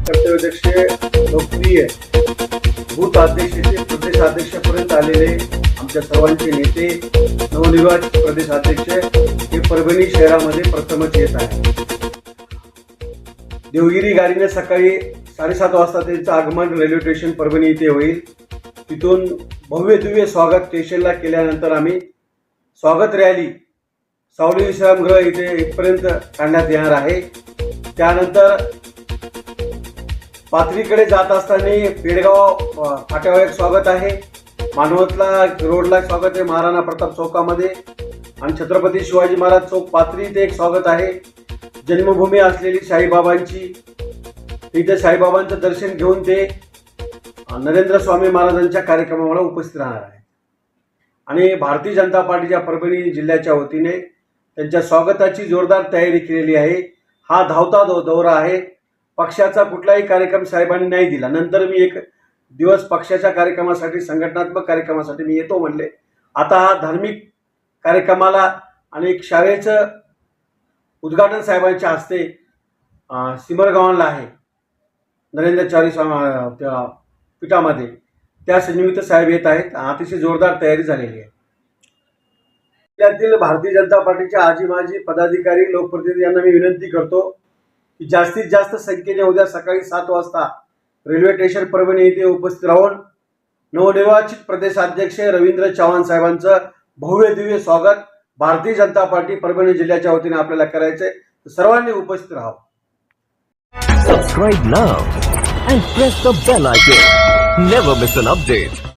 कर्तव्यदक्ष लोकप्रिय बूथ अध्यक्ष ते प्रदेशाध्यक्षापर्यंत आलेले आमच्या सर्वांचे नेते नवनिर्वाचित प्रदेशाध्यक्ष हे परभणी शहरामध्ये प्रथमच येत आहे. देवगिरी गाडीने सकाळी 7:30 वाजता त्यांचं आगमन रेल्वे स्टेशन परभणी इथे होईल. तिथून भव्य दिव्य स्वागत स्टेशनला केल्यानंतर आम्ही स्वागत रॅली सावली विश्रामगृह इथे इथपर्यंत काढण्यात येणार आहे. त्यानंतर पाथरीकडे जात असताना पेडगाव फाट्यावर एक स्वागत आहे, मानवतला रोडला स्वागत आहे महाराणा प्रताप चौकामध्ये, आणि छत्रपती शिवाजी महाराज चौक पाथरी इथे एक स्वागत आहे. जन्मभूमी असलेली साईबाबांची, तिथे साईबाबांचं दर्शन घेऊन ते नरेंद्र स्वामी महाराजांच्या कार्यक्रमाला उपस्थित राहणार आहे. आणि भारतीय जनता पार्टीच्या परभणी जिल्ह्याच्या वतीने त्यांच्या स्वागताची जोरदार तयारी केलेली आहे. हा धावता दौरा आहे. पक्षाचा कुठलाही कार्यक्रम साहेबांनी नाही दिला. नंतर मी एक दिवस पक्षाच्या कार्यक्रमासाठी, संघटनात्मक कार्यक्रमासाठी मी येतो म्हणले. आता हा धार्मिक कार्यक्रमाला आणि एक शाळेचं उद्घाटन साहेबांच्या हस्ते सिमरगावला आहे नरेंद्रचारी त्या पीठामध्ये, त्या निमित्त साहेब येत आहेत. अतिशय जोरदार तयारी झालेली आहे. जिल्ह्यातील भारतीय जनता पार्टीच्या आजी माजी पदाधिकारी लोकप्रतिनिधी यांना मी विनंती करतो की जास्तीत जास्त संख्येने उद्या सकाळी 7 वाजता रेल्वे स्टेशन परभणी येथे उपस्थित राहून नवनिर्वाचित प्रदेशाध्यक्ष रवींद्र चव्हाण साहेबांचं भव्य दिव्य स्वागत भारतीय जनता पार्टी परभणी जिल्ह्याच्या वतीने आपल्याला करायचंय. सर्वांनी उपस्थित राहावं. Subscribe now and press the bell icon. Never miss an update.